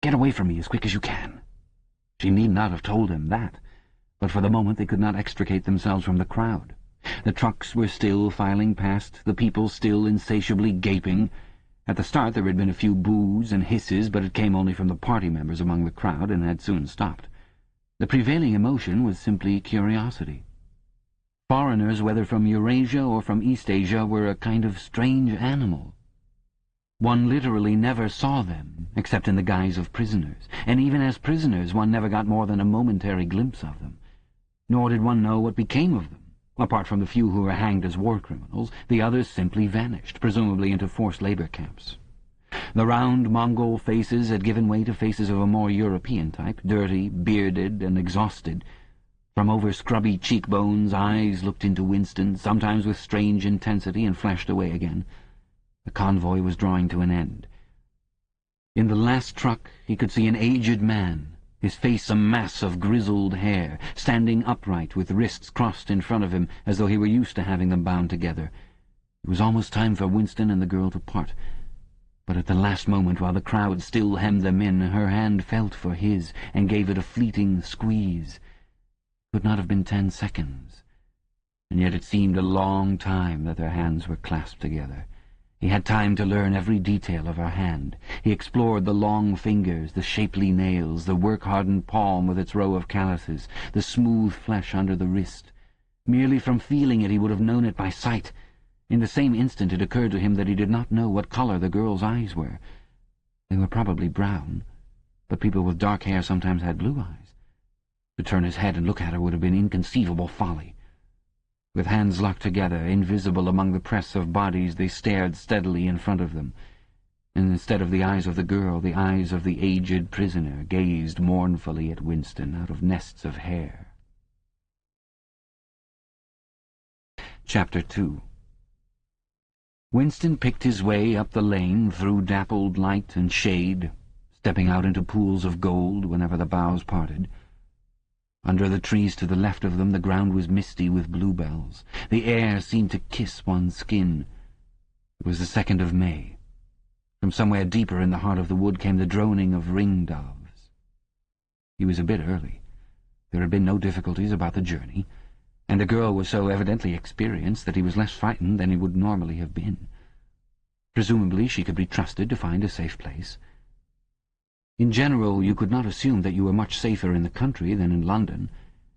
Get away from me as quick as you can." She need not have told him that, but for the moment they could not extricate themselves from the crowd. The trucks were still filing past, the people still insatiably gaping. At the start there had been a few boos and hisses, but it came only from the party members among the crowd and had soon stopped. The prevailing emotion was simply curiosity. Foreigners, whether from Eurasia or from East Asia, were a kind of strange animal. One literally never saw them, except in the guise of prisoners, and even as prisoners one never got more than a momentary glimpse of them. Nor did one know what became of them. Apart from the few who were hanged as war criminals, the others simply vanished, presumably into forced labor camps. The round Mongol faces had given way to faces of a more European type, dirty, bearded, and exhausted. From over scrubby cheekbones, eyes looked into Winston, sometimes with strange intensity, and flashed away again. The convoy was drawing to an end. In the last truck he could see an aged man, his face a mass of grizzled hair, standing upright with wrists crossed in front of him, as though he were used to having them bound together. It was almost time for Winston and the girl to part. But at the last moment, while the crowd still hemmed them in, her hand felt for his and gave it a fleeting squeeze. It could not have been 10 seconds, and yet it seemed a long time that their hands were clasped together. He had time to learn every detail of her hand. He explored the long fingers, the shapely nails, the work-hardened palm with its row of calluses, the smooth flesh under the wrist. Merely from feeling it he would have known it by sight. In the same instant it occurred to him that he did not know what color the girl's eyes were. They were probably brown, but people with dark hair sometimes had blue eyes. To turn his head and look at her would have been inconceivable folly. With hands locked together, invisible among the press of bodies, they stared steadily in front of them. And instead of the eyes of the girl, the eyes of the aged prisoner gazed mournfully at Winston out of nests of hair. Chapter 2. Winston picked his way up the lane through dappled light and shade, stepping out into pools of gold whenever the boughs parted. Under the trees to the left of them the ground was misty with bluebells. The air seemed to kiss one's skin. It was the 2nd of May. From somewhere deeper in the heart of the wood came the droning of ring-doves. He was a bit early. There had been no difficulties about the journey, and the girl was so evidently experienced that he was less frightened than he would normally have been. Presumably she could be trusted to find a safe place. In general, you could not assume that you were much safer in the country than in London.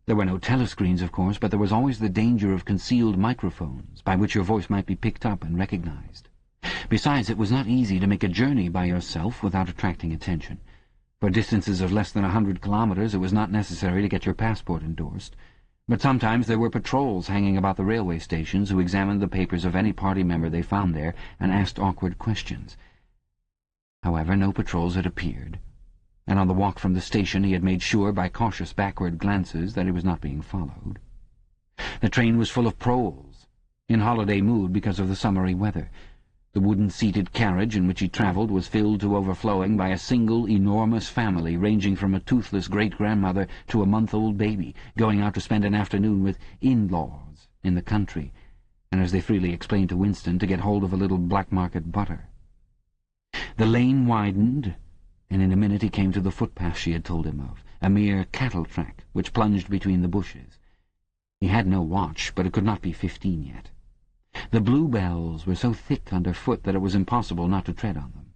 There were no telescreens, of course, but there was always the danger of concealed microphones, by which your voice might be picked up and recognized. Besides, it was not easy to make a journey by yourself without attracting attention. For distances of less than 100 kilometers it was not necessary to get your passport endorsed. But sometimes there were patrols hanging about the railway stations who examined the papers of any party member they found there and asked awkward questions. However, no patrols had appeared, and on the walk from the station he had made sure by cautious backward glances that he was not being followed. The train was full of proles, in holiday mood because of the summery weather. The wooden-seated carriage in which he travelled was filled to overflowing by a single enormous family ranging from a toothless great-grandmother to a month-old baby, going out to spend an afternoon with in-laws in the country, and, as they freely explained to Winston, to get hold of a little black-market butter. The lane widened, and in a minute he came to the footpath she had told him of, a mere cattle track which plunged between the bushes. He had no watch, but it could not be 15 yet. The bluebells were so thick underfoot that it was impossible not to tread on them.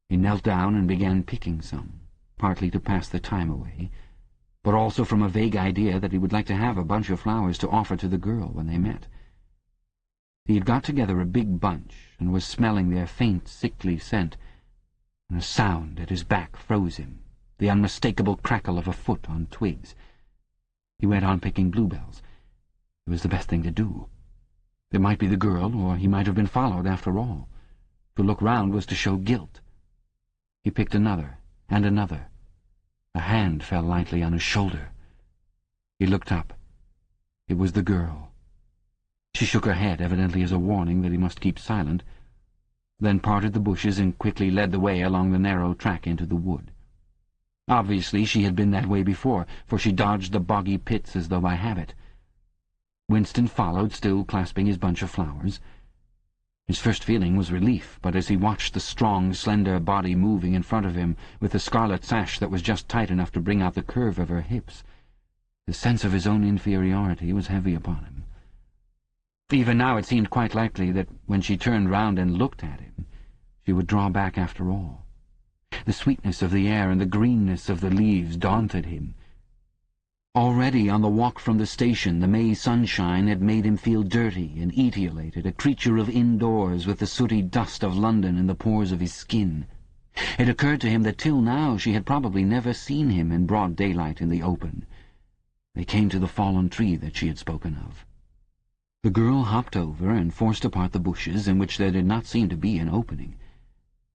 He knelt down and began picking some, partly to pass the time away, but also from a vague idea that he would like to have a bunch of flowers to offer to the girl when they met. He had got together a big bunch and was smelling their faint, sickly scent, and a sound at his back froze him, the unmistakable crackle of a foot on twigs. He went on picking bluebells. It was the best thing to do. It might be the girl, or he might have been followed after all. To look round was to show guilt. He picked another, and another. A hand fell lightly on his shoulder. He looked up. It was the girl. She shook her head, evidently as a warning that he must keep silent, then parted the bushes and quickly led the way along the narrow track into the wood. Obviously she had been that way before, for she dodged the boggy pits as though by habit. Winston followed, still clasping his bunch of flowers. His first feeling was relief, but as he watched the strong, slender body moving in front of him with the scarlet sash that was just tight enough to bring out the curve of her hips, the sense of his own inferiority was heavy upon him. Even now it seemed quite likely that when she turned round and looked at him, she would draw back after all. The sweetness of the air and the greenness of the leaves daunted him. Already on the walk from the station, the May sunshine had made him feel dirty and etiolated, a creature of indoors with the sooty dust of London in the pores of his skin. It occurred to him that till now she had probably never seen him in broad daylight in the open. They came to the fallen tree that she had spoken of. The girl hopped over and forced apart the bushes, in which there did not seem to be an opening.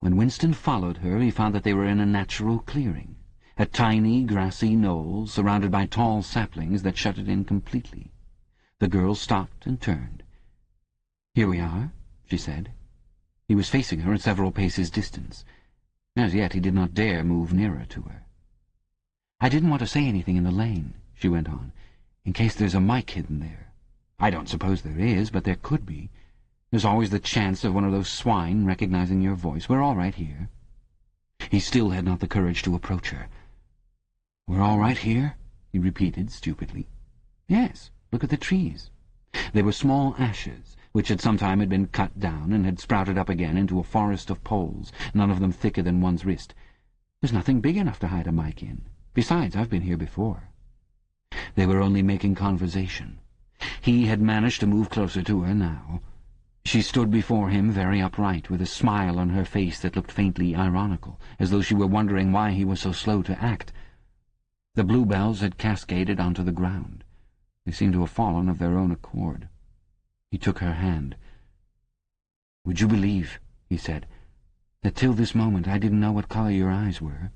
When Winston followed her, he found that they were in a natural clearing, a tiny, grassy knoll surrounded by tall saplings that shut it in completely. The girl stopped and turned. "Here we are," she said. He was facing her at several paces' distance. As yet he did not dare move nearer to her. "I didn't want to say anything in the lane," she went on, "in case there's a mic hidden there. I don't suppose there is, but there could be. There's always the chance of one of those swine recognizing your voice. We're all right here." He still had not the courage to approach her. "We're all right here?" he repeated stupidly. "Yes, look at the trees." They were small ashes, which at some time had been cut down and had sprouted up again into a forest of poles, none of them thicker than one's wrist. "There's nothing big enough to hide a mic in. Besides, I've been here before." They were only making conversation. He had managed to move closer to her now. She stood before him very upright, with a smile on her face that looked faintly ironical, as though she were wondering why he was so slow to act. The bluebells had cascaded onto the ground. They seemed to have fallen of their own accord. He took her hand. "Would you believe," he said, "that till this moment I didn't know what colour your eyes were?"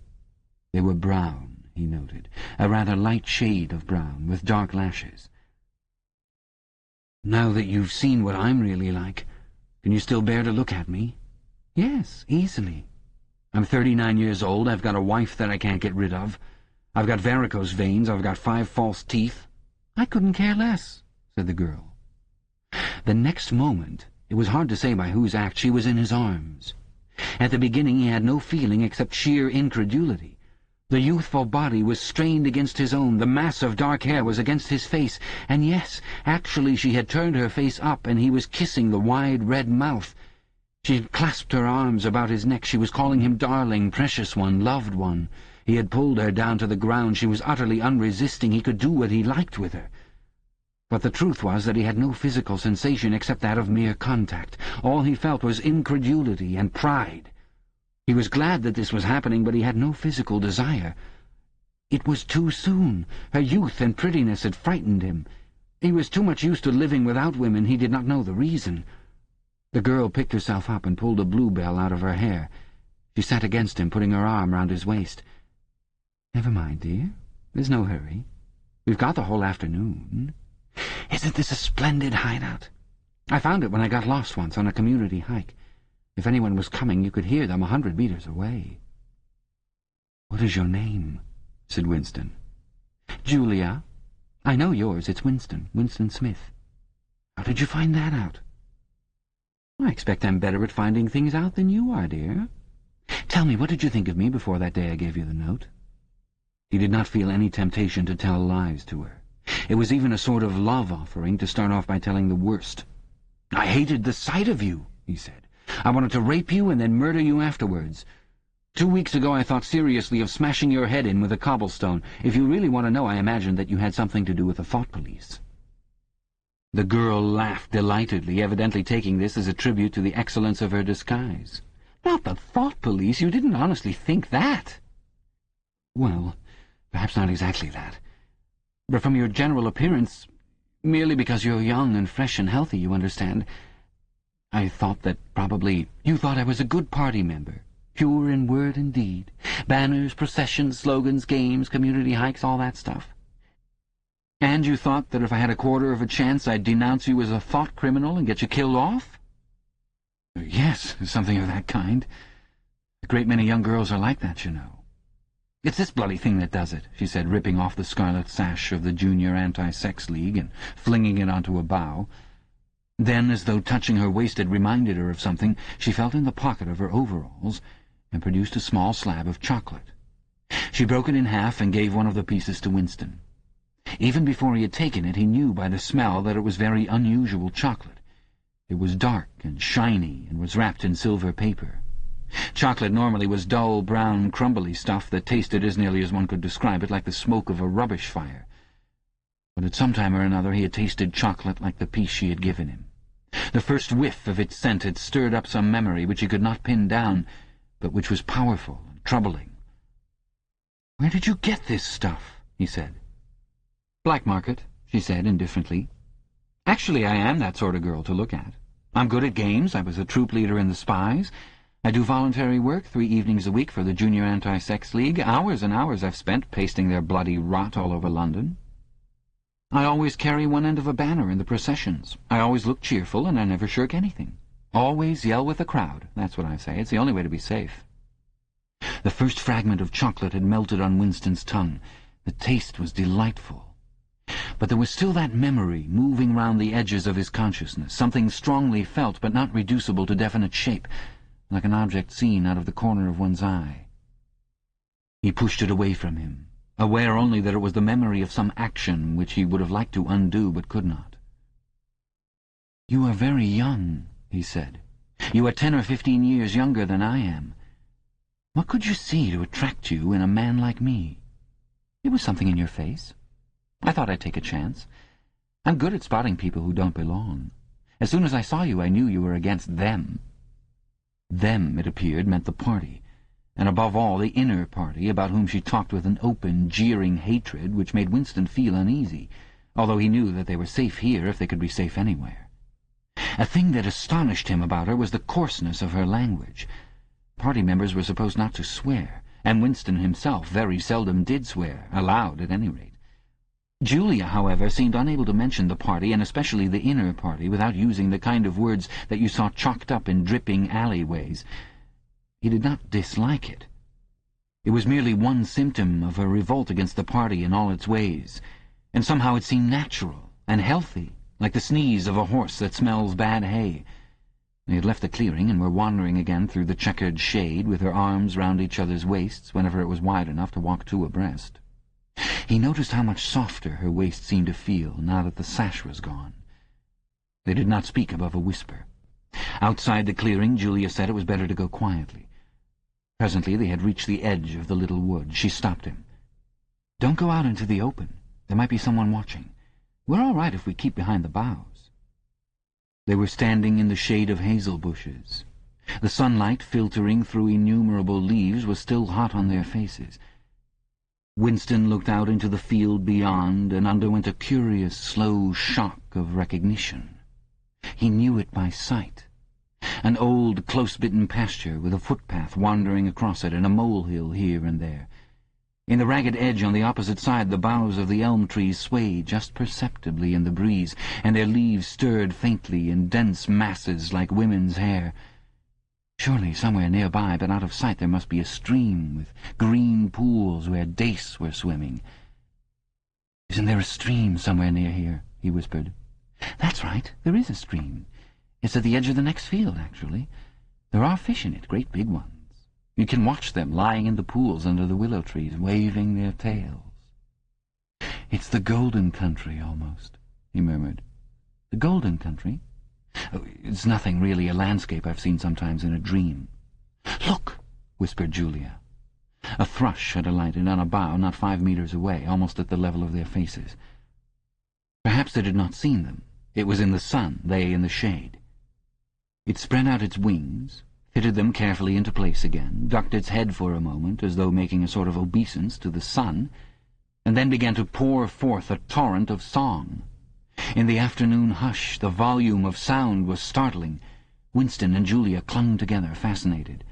They were brown, he noted, a rather light shade of brown, with dark lashes. "Now that you've seen what I'm really like, can you still bear to look at me?" "Yes, easily. I'm 39 years old. I've got a wife that I can't get rid of. I've got varicose veins. I've got 5 false teeth." "I couldn't care less," said the girl. The next moment, it was hard to say by whose act, she was in his arms. At the beginning he had no feeling except sheer incredulity. The youthful body was strained against his own, the mass of dark hair was against his face, and yes, actually she had turned her face up and he was kissing the wide red mouth. She had clasped her arms about his neck. She was calling him darling, precious one, loved one. He had pulled her down to the ground. She was utterly unresisting. He could do what he liked with her. But the truth was that he had no physical sensation except that of mere contact. All he felt was incredulity and pride. He was glad that this was happening, but he had no physical desire. It was too soon. Her youth and prettiness had frightened him. He was too much used to living without women. He did not know the reason. The girl picked herself up and pulled a bluebell out of her hair. She sat against him, putting her arm round his waist. "Never mind, dear. There's no hurry. We've got the whole afternoon. Isn't this a splendid hideout? I found it when I got lost once on a community hike. If anyone was coming, you could hear them 100 meters away." "What is your name?" said Winston. "Julia. I know yours. It's Winston Smith." "How did you find that out?" "I expect I'm better at finding things out than you are, dear. Tell me, what did you think of me before that day I gave you the note?" He did not feel any temptation to tell lies to her. It was even a sort of love-offering to start off by telling the worst. "I hated the sight of you," he said. "I wanted to rape you and then murder you afterwards. 2 weeks ago I thought seriously of smashing your head in with a cobblestone. If you really want to know, I imagined that you had something to do with the thought police." The girl laughed delightedly, evidently taking this as a tribute to the excellence of her disguise. "Not the thought police? You didn't honestly think that?" "Well, perhaps not exactly that. But from your general appearance, merely because you're young and fresh and healthy, you understand, I thought that probably you thought I was a good party member, pure in word and deed. Banners, processions, slogans, games, community hikes, all that stuff. And you thought that if I had a quarter of a chance I'd denounce you as a thought criminal and get you killed off?" "Yes, something of that kind. A great many young girls are like that, you know." "It's this bloody thing that does it," she said, ripping off the scarlet sash of the Junior Anti-Sex League and flinging it onto a bough. Then, as though touching her waist had reminded her of something, she felt in the pocket of her overalls and produced a small slab of chocolate. She broke it in half and gave one of the pieces to Winston. Even before he had taken it, he knew by the smell that it was very unusual chocolate. It was dark and shiny and was wrapped in silver paper. Chocolate normally was dull, brown, crumbly stuff that tasted, as nearly as one could describe it, like the smoke of a rubbish fire. But at some time or another he had tasted chocolate like the piece she had given him. The first whiff of its scent had stirred up some memory which he could not pin down, but which was powerful and troubling. "Where did you get this stuff?" he said. "Black market," she said indifferently. "Actually, I am that sort of girl to look at. I'm good at games. I was a troop leader in the Spies. I do voluntary work 3 evenings a week for the Junior Anti-Sex League. Hours and hours I've spent pasting their bloody rot all over London. I always carry one end of a banner in the processions. I always look cheerful, and I never shirk anything. Always yell with the crowd. That's what I say. It's the only way to be safe." The first fragment of chocolate had melted on Winston's tongue. The taste was delightful. But there was still that memory moving round the edges of his consciousness, something strongly felt but not reducible to definite shape, like an object seen out of the corner of one's eye. He pushed it away from him, aware only that it was the memory of some action which he would have liked to undo but could not. "You are very young," he said. "You are 10 or 15 years younger than I am. What could you see to attract you in a man like me? It was something in your face. I thought I'd take a chance. I'm good at spotting people who don't belong. As soon as I saw you, I knew you were against them." Them, it appeared, meant the party, and above all the inner party, about whom she talked with an open, jeering hatred which made Winston feel uneasy, although he knew that they were safe here if they could be safe anywhere. A thing that astonished him about her was the coarseness of her language. Party members were supposed not to swear, and Winston himself very seldom did swear, aloud at any rate. Julia, however, seemed unable to mention the party, and especially the inner party, without using the kind of words that you saw chalked up in dripping alleyways. He did not dislike it. It was merely one symptom of her revolt against the party in all its ways, and somehow it seemed natural and healthy, like the sneeze of a horse that smells bad hay. They had left the clearing and were wandering again through the checkered shade, with their arms round each other's waists whenever it was wide enough to walk 2 abreast. He noticed how much softer her waist seemed to feel now that the sash was gone. They did not speak above a whisper. Outside the clearing, Julia said it was better to go quietly. Presently they had reached the edge of the little wood. She stopped him. "Don't go out into the open. There might be someone watching. We're all right if we keep behind the boughs." They were standing in the shade of hazel bushes. The sunlight, filtering through innumerable leaves, was still hot on their faces. Winston looked out into the field beyond and underwent a curious, slow shock of recognition. He knew it by sight. An old, close-bitten pasture with a footpath wandering across it and a molehill here and there. In the ragged edge on the opposite side, the boughs of the elm trees swayed just perceptibly in the breeze, and their leaves stirred faintly in dense masses like women's hair. Surely somewhere nearby, but out of sight, there must be a stream with green pools where dace were swimming. "Isn't there a stream somewhere near here?" he whispered. "That's right, there is a stream. It's at the edge of the next field, actually. There are fish in it, great big ones. You can watch them lying in the pools under the willow trees, waving their tails." "It's the golden country, almost," he murmured. "The golden country? Oh, it's nothing, really, a landscape I've seen sometimes in a dream." "Look!" whispered Julia. A thrush had alighted on a bough not 5 meters away, almost at the level of their faces. Perhaps it had not seen them. It was in the sun, they in the shade. It spread out its wings, fitted them carefully into place again, ducked its head for a moment, as though making a sort of obeisance to the sun, and then began to pour forth a torrent of song. In the afternoon hush, the volume of sound was startling. Winston and Julia clung together, fascinated.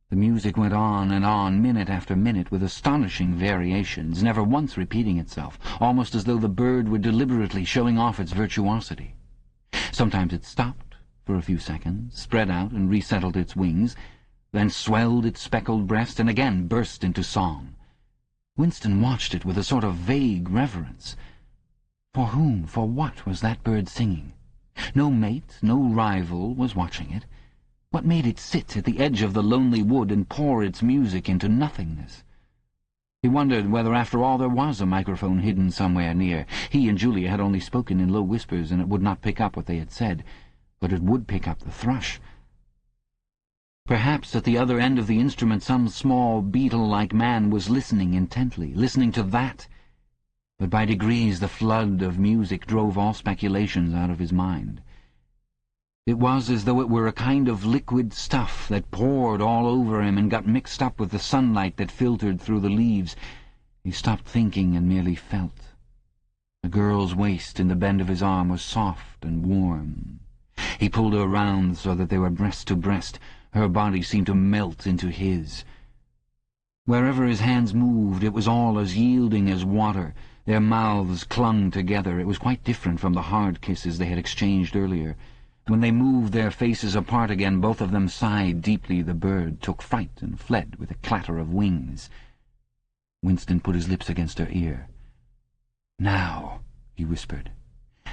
The music went on, minute after minute, with astonishing variations, never once repeating itself, almost as though the bird were deliberately showing off its virtuosity. Sometimes it stopped for a few seconds, spread out and resettled its wings, then swelled its speckled breast and again burst into song. Winston watched it with a sort of vague reverence. For whom, for what was that bird singing? No mate, no rival was watching it. What made it sit at the edge of the lonely wood and pour its music into nothingness? He wondered whether after all there was a microphone hidden somewhere near. He and Julia had only spoken in low whispers, and it would not pick up what they had said, but it would pick up the thrush. Perhaps at the other end of the instrument some small beetle-like man was listening intently, listening to that. But by degrees the flood of music drove all speculations out of his mind. It was as though it were a kind of liquid stuff that poured all over him and got mixed up with the sunlight that filtered through the leaves. He stopped thinking and merely felt. The girl's waist in the bend of his arm was soft and warm. He pulled her round so that they were breast to breast. Her body seemed to melt into his. Wherever his hands moved, it was all as yielding as water. Their mouths clung together. It was quite different from the hard kisses they had exchanged earlier. When they moved their faces apart again, both of them sighed deeply. The bird took fright and fled with a clatter of wings. Winston put his lips against her ear. "Now," he whispered.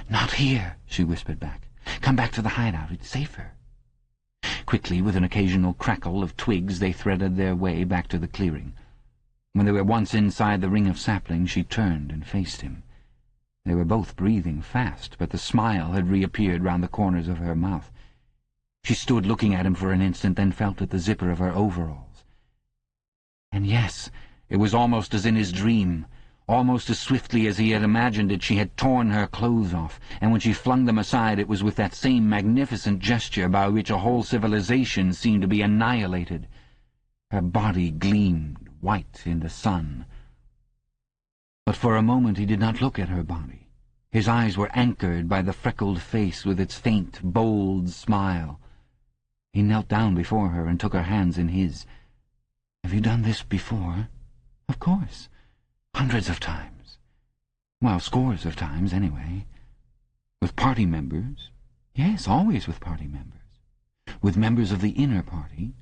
"Not here," she whispered back. "Come back to the hideout. It's safer." Quickly, with an occasional crackle of twigs, they threaded their way back to the clearing. When they were once inside the ring of saplings, she turned and faced him. They were both breathing fast, but the smile had reappeared round the corners of her mouth. She stood looking at him for an instant, then felt at the zipper of her overalls. And yes, it was almost as in his dream. Almost as swiftly as he had imagined it, she had torn her clothes off, and when she flung them aside it was with that same magnificent gesture by which a whole civilization seemed to be annihilated. Her body gleamed white in the sun. But for a moment he did not look at her body. His eyes were anchored by the freckled face with its faint, bold smile. He knelt down before her and took her hands in his. "Have you done this before?" "Of course. Hundreds of times. Well, scores of times, anyway." "With party members?" "Yes, always with party members." "With members of the inner party?"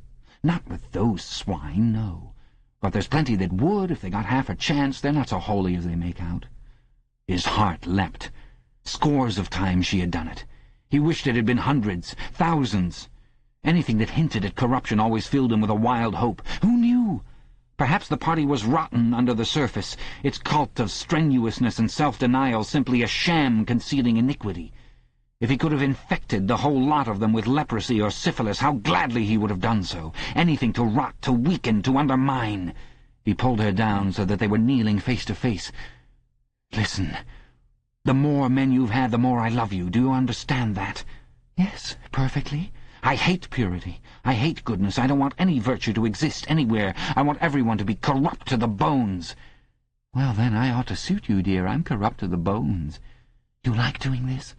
"Not with those swine, no. But there's plenty that would, if they got half a chance. They're not so holy as they make out." His heart leapt. Scores of times she had done it. He wished it had been hundreds, thousands. Anything that hinted at corruption always filled him with a wild hope. Who knew? Perhaps the party was rotten under the surface, its cult of strenuousness and self-denial simply a sham concealing iniquity. If he could have infected the whole lot of them with leprosy or syphilis, how gladly he would have done so. Anything to rot, to weaken, to undermine. He pulled her down so that they were kneeling face to face. "Listen, the more men you've had, the more I love you. Do you understand that?" "Yes, perfectly. I hate purity. I hate goodness. I don't want any virtue to exist anywhere. I want everyone to be corrupt to the bones." "Well, then, I ought to suit you, dear. I'm corrupt to the bones." "You like doing this?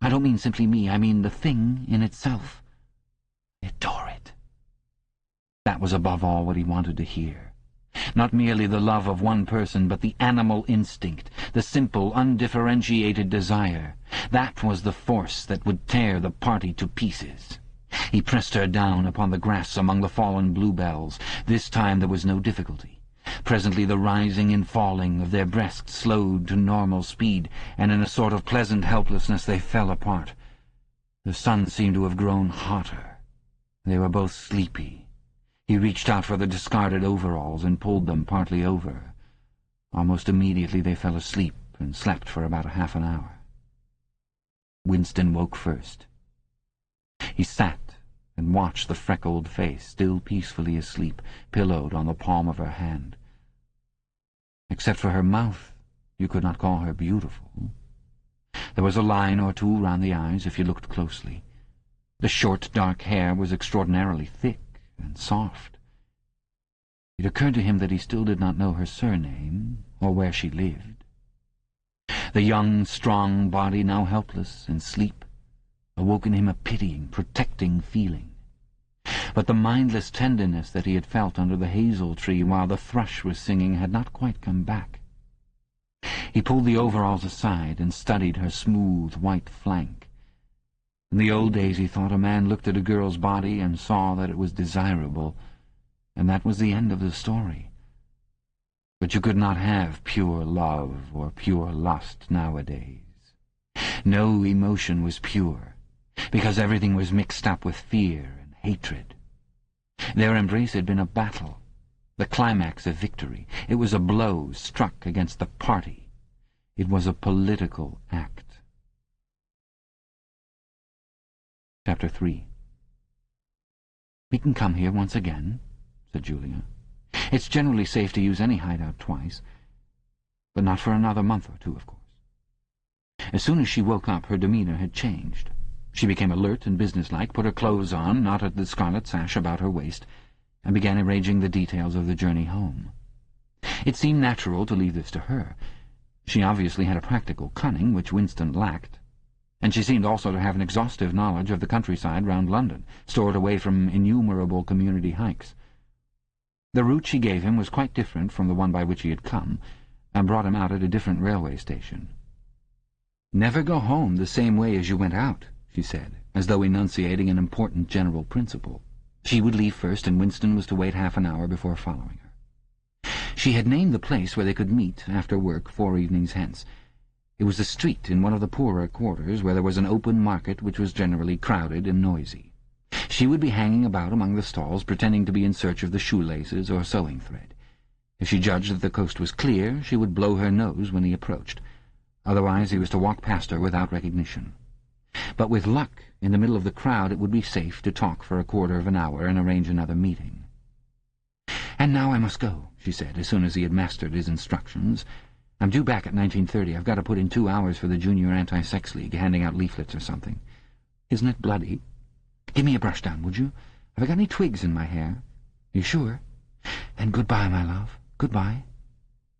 I don't mean simply me. I mean the thing in itself." "I adore it." That was above all what he wanted to hear. Not merely the love of one person, but the animal instinct, the simple, undifferentiated desire. That was the force that would tear the party to pieces. He pressed her down upon the grass among the fallen bluebells. This time there was no difficulty. Presently the rising and falling of their breasts slowed to normal speed, and in a sort of pleasant helplessness they fell apart. The sun seemed to have grown hotter. They were both sleepy. He reached out for the discarded overalls and pulled them partly over. Almost immediately they fell asleep and slept for about half an hour. Winston woke first. He sat and watched the freckled face, still peacefully asleep, pillowed on the palm of her hand. Except for her mouth, you could not call her beautiful. There was a line or two round the eyes if you looked closely. The short, dark hair was extraordinarily thick and soft. It occurred to him that he still did not know her surname or where she lived. The young, strong body, now helpless and asleep, awoke in him a pitying, protecting feeling. But the mindless tenderness that he had felt under the hazel tree while the thrush was singing had not quite come back. He pulled the overalls aside and studied her smooth, white flank. In the old days, he thought, a man looked at a girl's body and saw that it was desirable, and that was the end of the story. But you could not have pure love or pure lust nowadays. No emotion was pure, because everything was mixed up with fear and hatred. Their embrace had been a battle, the climax of victory. It was a blow struck against the party. It was a political act. Chapter 3. "We can come here once again," said Julia. "It's generally safe to use any hideout twice, but not for another month or two, of course." As soon as she woke up, her demeanour had changed. She became alert and businesslike, put her clothes on, knotted the scarlet sash about her waist, and began arranging the details of the journey home. It seemed natural to leave this to her. She obviously had a practical cunning which Winston lacked, and she seemed also to have an exhaustive knowledge of the countryside round London, stored away from innumerable community hikes. The route she gave him was quite different from the one by which he had come, and brought him out at a different railway station. "Never go home the same way as you went out," she said, as though enunciating an important general principle. She would leave first, and Winston was to wait half an hour before following her. She had named the place where they could meet after work 4 evenings hence. It was a street in one of the poorer quarters, where there was an open market which was generally crowded and noisy. She would be hanging about among the stalls, pretending to be in search of the shoelaces or sewing thread. If she judged that the coast was clear, she would blow her nose when he approached. Otherwise he was to walk past her without recognition. But with luck, in the middle of the crowd it would be safe to talk for a quarter of an hour and arrange another meeting. "And now I must go," she said, as soon as he had mastered his instructions. "I'm due back at 19:30. I've got to put in 2 hours for the Junior Anti-Sex League, handing out leaflets or something. Isn't it bloody? Give me a brush down, would you? Have I got any twigs in my hair? You sure? Then goodbye, my love. Goodbye."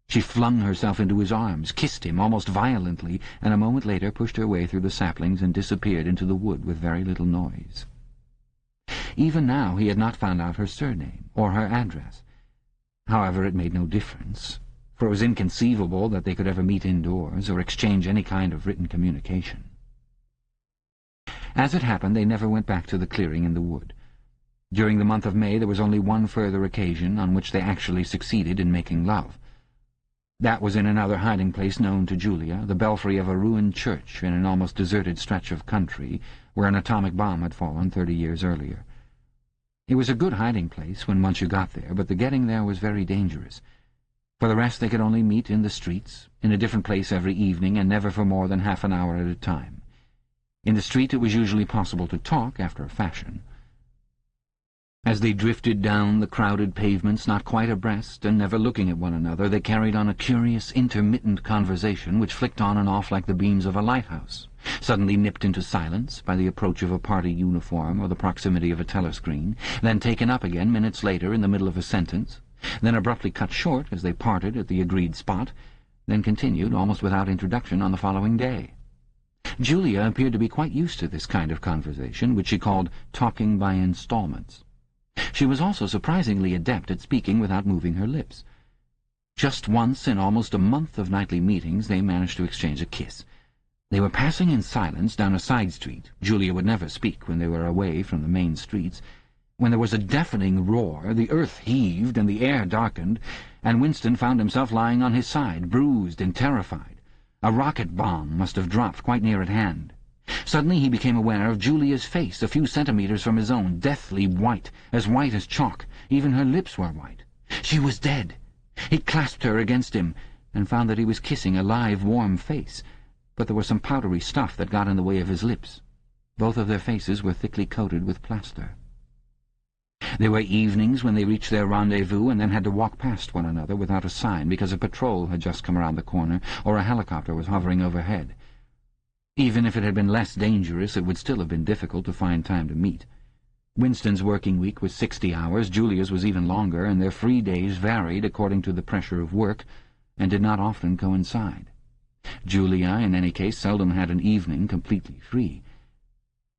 She flung herself into his arms, kissed him almost violently, and a moment later pushed her way through the saplings and disappeared into the wood with very little noise. Even now he had not found out her surname or her address. However, it made no difference, for it was inconceivable that they could ever meet indoors or exchange any kind of written communication. As it happened, they never went back to the clearing in the wood. During the month of May there was only one further occasion on which they actually succeeded in making love. That was in another hiding-place known to Julia, the belfry of a ruined church in an almost deserted stretch of country where an atomic bomb had fallen 30 years earlier. It was a good hiding-place when once you got there, but the getting there was very dangerous. For the rest, they could only meet in the streets, in a different place every evening, and never for more than half an hour at a time. In the street it was usually possible to talk, after a fashion. As they drifted down the crowded pavements, not quite abreast and never looking at one another, they carried on a curious, intermittent conversation which flicked on and off like the beams of a lighthouse, suddenly nipped into silence by the approach of a party uniform or the proximity of a telescreen, then taken up again minutes later in the middle of a sentence, then abruptly cut short as they parted at the agreed spot, then continued almost without introduction on the following day. Julia appeared to be quite used to this kind of conversation, which she called talking by installments. She was also surprisingly adept at speaking without moving her lips. Just once in almost a month of nightly meetings they managed to exchange a kiss. They were passing in silence down a side street. Julia would never speak when they were away from the main streets. When there was a deafening roar, the earth heaved and the air darkened, and Winston found himself lying on his side, bruised and terrified. A rocket bomb must have dropped quite near at hand. Suddenly he became aware of Julia's face, a few centimetres from his own, deathly white as chalk. Even her lips were white. She was dead. He clasped her against him, and found that he was kissing a live, warm face, but there was some powdery stuff that got in the way of his lips. Both of their faces were thickly coated with plaster. There were evenings when they reached their rendezvous and then had to walk past one another without a sign because a patrol had just come around the corner or a helicopter was hovering overhead. Even if it had been less dangerous, it would still have been difficult to find time to meet. Winston's working week was 60 hours, Julia's was even longer, and their free days varied according to the pressure of work, and did not often coincide. Julia, in any case, seldom had an evening completely free.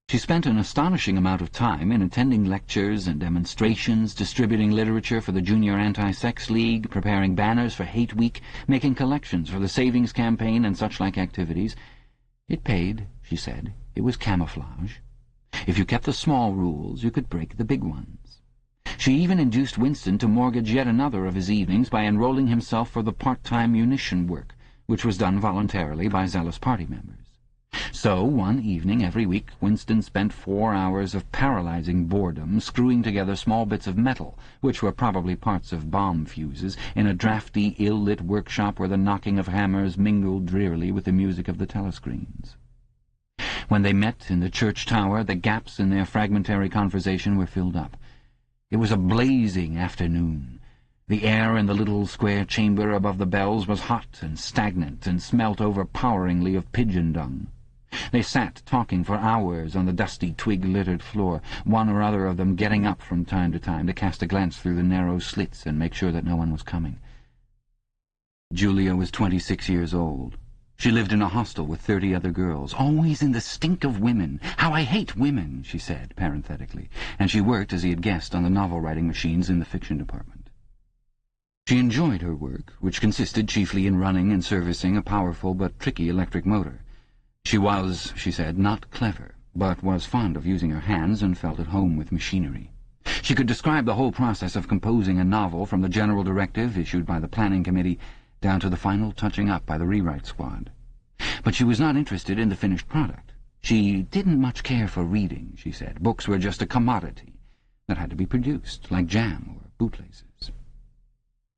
She spent an astonishing amount of time in attending lectures and demonstrations, distributing literature for the Junior Anti-Sex League, preparing banners for Hate Week, making collections for the Savings Campaign and such-like activities. It paid, she said. It was camouflage. If you kept the small rules, you could break the big ones. She even induced Winston to mortgage yet another of his evenings by enrolling himself for the part-time munition work, which was done voluntarily by zealous party members. So, one evening every week, Winston spent 4 hours of paralyzing boredom screwing together small bits of metal, which were probably parts of bomb fuses, in a drafty, ill-lit workshop where the knocking of hammers mingled drearily with the music of the telescreens. When they met in the church tower, the gaps in their fragmentary conversation were filled up. It was a blazing afternoon. The air in the little square chamber above the bells was hot and stagnant and smelt overpoweringly of pigeon dung. They sat talking for hours on the dusty, twig-littered floor, one or other of them getting up from time to time to cast a glance through the narrow slits and make sure that no one was coming. Julia was 26 years old. She lived in a hostel with 30 other girls, always in the stink of women. "How I hate women," she said, parenthetically, and she worked, as he had guessed, on the novel-writing machines in the fiction department. She enjoyed her work, which consisted chiefly in running and servicing a powerful but tricky electric motor. She was, she said, not clever, but was fond of using her hands and felt at home with machinery. She could describe the whole process of composing a novel, from the general directive issued by the planning committee down to the final touching up by the rewrite squad. But she was not interested in the finished product. She didn't much care for reading, she said. Books were just a commodity that had to be produced, like jam or bootlaces.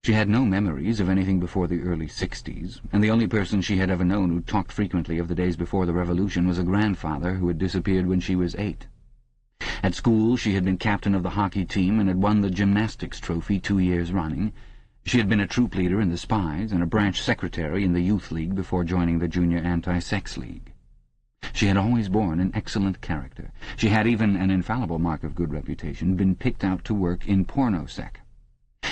She had no memories of anything before the early 60s, and the only person she had ever known who talked frequently of the days before the Revolution was a grandfather who had disappeared when she was 8. At school she had been captain of the hockey team and had won the gymnastics trophy 2 years running. She had been a troop leader in the Spies and a branch secretary in the Youth League before joining the Junior Anti-Sex League. She had always borne an excellent character. She had, even an infallible mark of good reputation, been picked out to work in pornosec,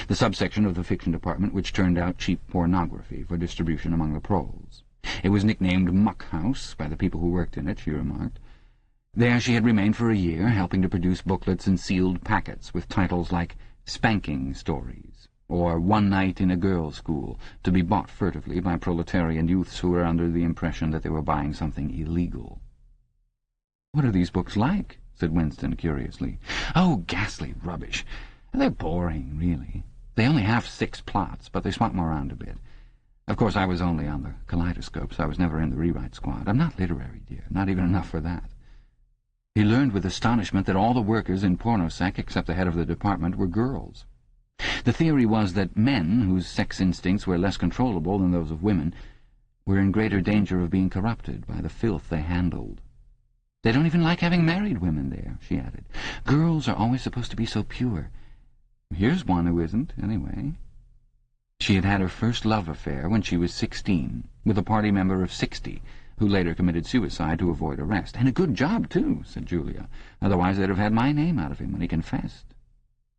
the subsection of the fiction department which turned out cheap pornography for distribution among the proles. It was nicknamed Muck House by the people who worked in it, she remarked. There she had remained for a year, helping to produce booklets in sealed packets with titles like Spanking Stories or One Night in a Girls' School, to be bought furtively by proletarian youths who were under the impression that they were buying something illegal. "What are these books like?" said Winston curiously. "Oh, ghastly rubbish. They're boring, really. They only have 6 plots, but they swap them around a bit. Of course, I was only on the kaleidoscope, so I was never in the rewrite squad. I'm not literary, dear, not even enough for that." He learned with astonishment that all the workers in pornosec, except the head of the department, were girls. The theory was that men, whose sex instincts were less controllable than those of women, were in greater danger of being corrupted by the filth they handled. "They don't even like having married women there," she added. "Girls are always supposed to be so pure. Here's one who isn't, anyway." She had had her first love affair when she was 16, with a party member of 60, who later committed suicide to avoid arrest. "And a good job, too," said Julia. "Otherwise they'd have had my name out of him when he confessed."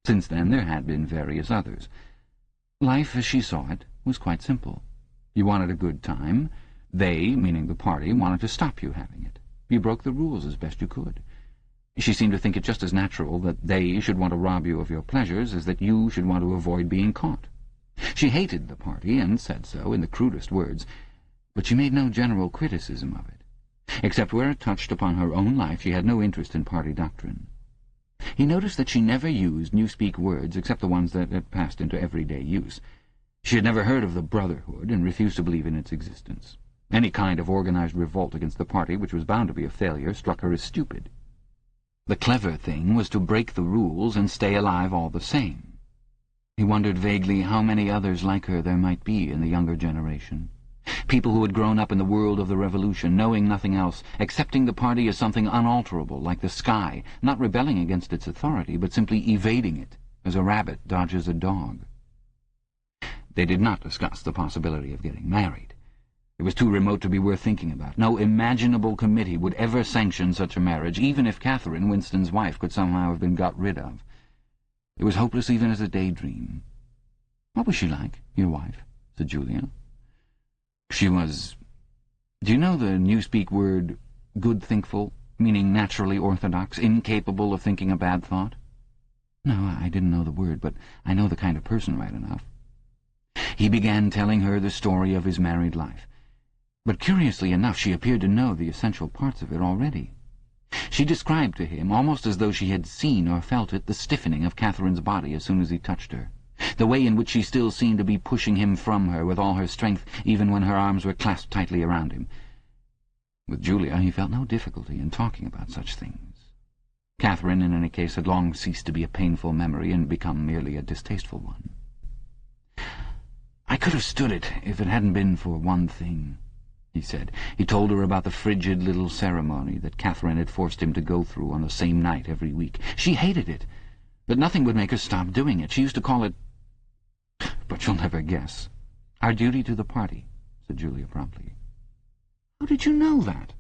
Since then there had been various others. Life, as she saw it, was quite simple. You wanted a good time. They, meaning the party, wanted to stop you having it. You broke the rules as best you could. She seemed to think it just as natural that they should want to rob you of your pleasures as that you should want to avoid being caught. She hated the party, and said so in the crudest words, but she made no general criticism of it. Except where it touched upon her own life, she had no interest in party doctrine. He noticed that she never used Newspeak words except the ones that had passed into everyday use. She had never heard of the Brotherhood and refused to believe in its existence. Any kind of organized revolt against the party, which was bound to be a failure, struck her as stupid. The clever thing was to break the rules and stay alive all the same. He wondered vaguely how many others like her there might be in the younger generation. People who had grown up in the world of the Revolution, knowing nothing else, accepting the party as something unalterable, like the sky, not rebelling against its authority, but simply evading it, as a rabbit dodges a dog. They did not discuss the possibility of getting married. It was too remote to be worth thinking about. No imaginable committee would ever sanction such a marriage, even if Catherine, Winston's wife, could somehow have been got rid of. It was hopeless even as a daydream. "What was she like, your wife?" said Julia. "She was... Do you know the Newspeak word good-thinkful, meaning naturally orthodox, incapable of thinking a bad thought?" "No, I didn't know the word, but I know the kind of person right enough." He began telling her the story of his married life. But curiously enough, she appeared to know the essential parts of it already. She described to him, almost as though she had seen or felt it, the stiffening of Catherine's body as soon as he touched her, the way in which she still seemed to be pushing him from her with all her strength, even when her arms were clasped tightly around him. With Julia he felt no difficulty in talking about such things. Catherine, in any case, had long ceased to be a painful memory and become merely a distasteful one. "I could have stood it if it hadn't been for one thing," he said. He told her about the frigid little ceremony that Catherine had forced him to go through on the same night every week. She hated it, but nothing would make her stop doing it. She used to call it— "But you'll never guess." "Our duty to the party," said Julia promptly. "How did you know that?"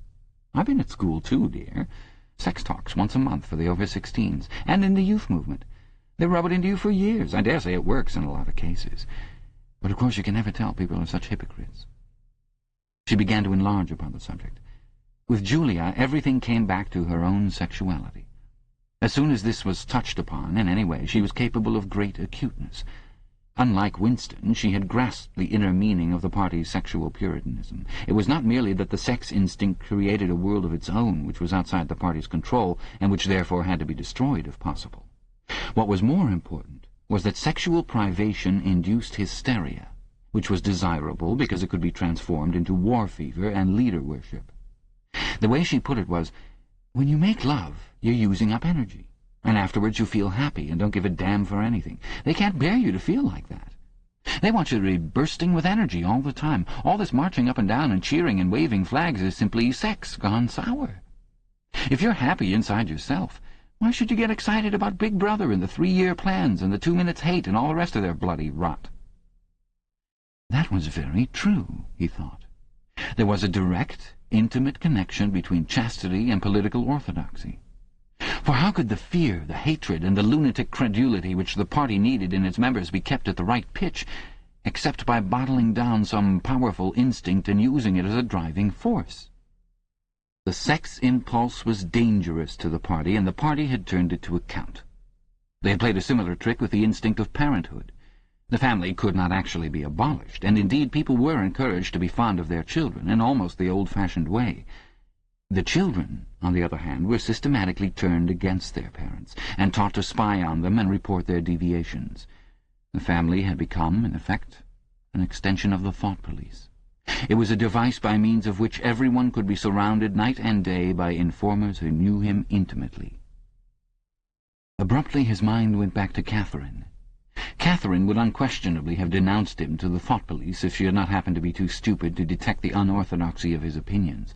"I've been at school too, dear. Sex talks once a month for the over-16s, and in the youth movement. They rub it into you for years. I dare say it works in a lot of cases. But of course you can never tell, people are such hypocrites." She began to enlarge upon the subject. With Julia, everything came back to her own sexuality. As soon as this was touched upon in any way, she was capable of great acuteness. Unlike Winston, she had grasped the inner meaning of the party's sexual puritanism. It was not merely that the sex instinct created a world of its own which was outside the party's control, and which therefore had to be destroyed if possible. What was more important was that sexual privation induced hysteria, which was desirable because it could be transformed into war fever and leader worship. The way she put it was, when you make love, you're using up energy, and afterwards you feel happy and don't give a damn for anything. They can't bear you to feel like that. They want you to be bursting with energy all the time. All this marching up and down and cheering and waving flags is simply sex gone sour. If you're happy inside yourself, why should you get excited about Big Brother and the 3-year plans and the 2 minutes hate and all the rest of their bloody rot? That was very true, he thought. There was a direct, intimate connection between chastity and political orthodoxy. For how could the fear, the hatred, and the lunatic credulity which the party needed in its members be kept at the right pitch, except by bottling down some powerful instinct and using it as a driving force? The sex impulse was dangerous to the party, and the party had turned it to account. They had played a similar trick with the instinct of parenthood. The family could not actually be abolished, and indeed people were encouraged to be fond of their children in almost the old-fashioned way. The children, on the other hand, were systematically turned against their parents, and taught to spy on them and report their deviations. The family had become, in effect, an extension of the thought police. It was a device by means of which everyone could be surrounded night and day by informers who knew him intimately. Abruptly his mind went back to Catherine. Catherine would unquestionably have denounced him to the thought police if she had not happened to be too stupid to detect the unorthodoxy of his opinions.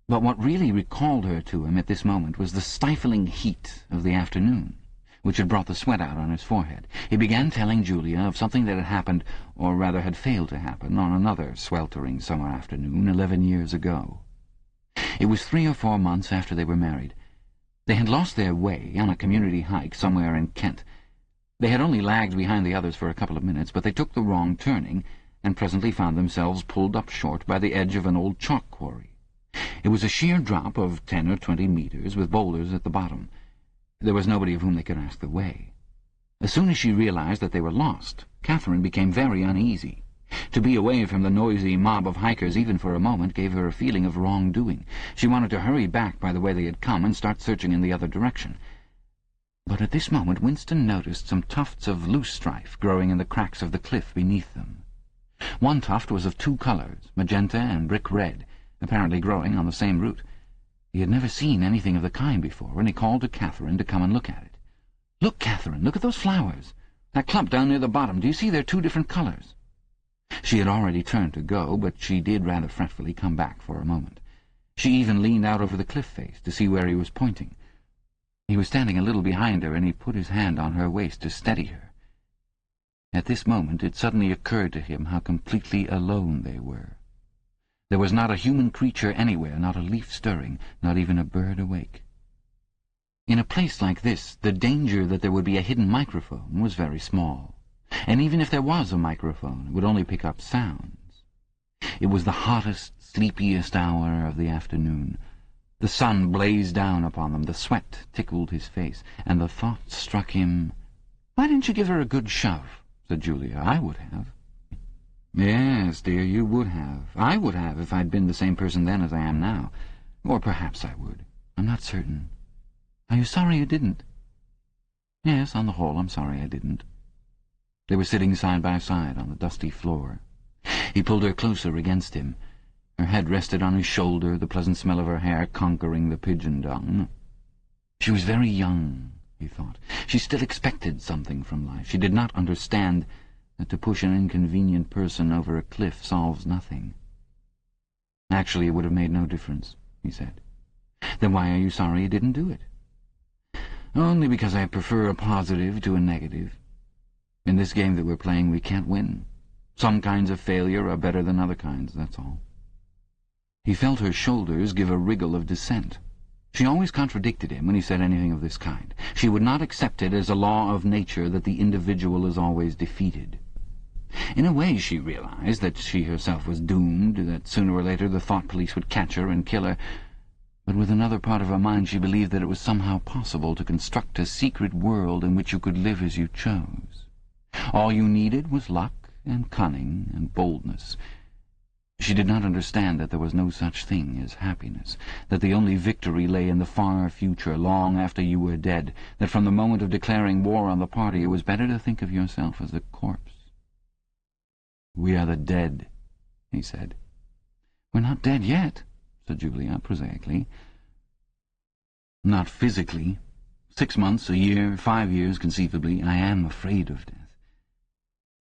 But what really recalled her to him at this moment was the stifling heat of the afternoon, which had brought the sweat out on his forehead. He began telling Julia of something that had happened, or rather had failed to happen, on another sweltering summer afternoon 11 years ago. It was 3 or 4 months after they were married. They had lost their way on a community hike somewhere in Kent. They had only lagged behind the others for a couple of minutes, but they took the wrong turning, and presently found themselves pulled up short by the edge of an old chalk quarry. It was a sheer drop of 10 or 20 meters, with boulders at the bottom. There was nobody of whom they could ask the way. As soon as she realized that they were lost, Catherine became very uneasy. To be away from the noisy mob of hikers even for a moment gave her a feeling of wrongdoing. She wanted to hurry back by the way they had come and start searching in the other direction. But at this moment Winston noticed some tufts of loosestrife growing in the cracks of the cliff beneath them. One tuft was of 2 colors, magenta and brick red, apparently growing on the same root. He had never seen anything of the kind before, and he called to Catherine to come and look at it. "Look, Catherine, look at those flowers. That clump down near the bottom, do you see they're 2 different colors?" She had already turned to go, but she did rather fretfully come back for a moment. She even leaned out over the cliff face to see where he was pointing. He was standing a little behind her, and he put his hand on her waist to steady her. At this moment it suddenly occurred to him how completely alone they were. There was not a human creature anywhere, not a leaf stirring, not even a bird awake. In a place like this, the danger that there would be a hidden microphone was very small, and even if there was a microphone, it would only pick up sounds. It was the hottest, sleepiest hour of the afternoon. The sun blazed down upon them, the sweat tickled his face, and the thought struck him, "Why didn't you give her a good shove?" said Julia. "I would have." "Yes, dear, you would have. I would have if I'd been the same person then as I am now. Or perhaps I would. I'm not certain. Are you sorry you didn't?" "Yes, on the whole, I'm sorry I didn't." They were sitting side by side on the dusty floor. He pulled her closer against him. Her head rested on his shoulder, the pleasant smell of her hair conquering the pigeon dung. She was very young, he thought. She still expected something from life. She did not understand that to push an inconvenient person over a cliff solves nothing. Actually, it would have made no difference, he said. Then why are you sorry you didn't do it? Only because I prefer a positive to a negative. In this game that we're playing, we can't win. Some kinds of failure are better than other kinds, that's all. He felt her shoulders give a wriggle of dissent. She always contradicted him when he said anything of this kind. She would not accept it as a law of nature that the individual is always defeated. In a way, she realized that she herself was doomed, that sooner or later the thought police would catch her and kill her. But with another part of her mind she believed that it was somehow possible to construct a secret world in which you could live as you chose. All you needed was luck and cunning and boldness. She did not understand that there was no such thing as happiness, that the only victory lay in the far future, long after you were dead, that from the moment of declaring war on the party it was better to think of yourself as a corpse. "We are the dead," he said. "We're not dead yet," said Julia prosaically. "Not physically. 6 months, a year, 5 years, conceivably. I am afraid of death.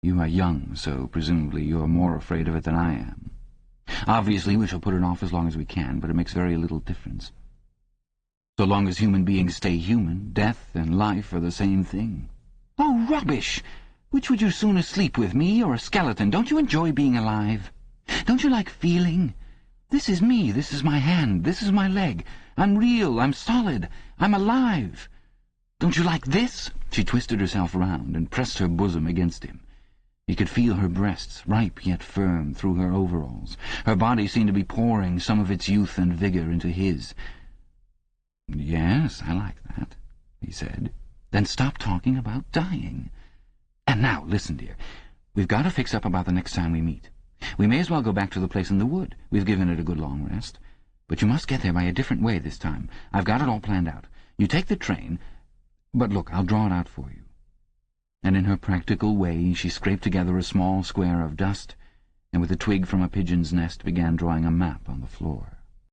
You are young, so presumably you are more afraid of it than I am. Obviously we shall put it off as long as we can, but it makes very little difference. So long as human beings stay human, death and life are the same thing." "Oh, rubbish! Which would you sooner sleep with, me or a skeleton? Don't you enjoy being alive? Don't you like feeling? This is me, this is my hand, this is my leg. I'm real, I'm solid, I'm alive. Don't you like this?" She twisted herself round and pressed her bosom against him. He could feel her breasts, ripe yet firm, through her overalls. Her body seemed to be pouring some of its youth and vigour into his. "Yes, I like that," he said. "Then stop talking about dying. And now, listen, dear. We've got to fix up about the next time we meet. We may as well go back to the place in the wood. We've given it a good long rest. But you must get there by a different way this time. I've got it all planned out. You take the train. But look, I'll draw it out for you." And in her practical way she scraped together a small square of dust, and with a twig from a pigeon's nest began drawing a map on the floor.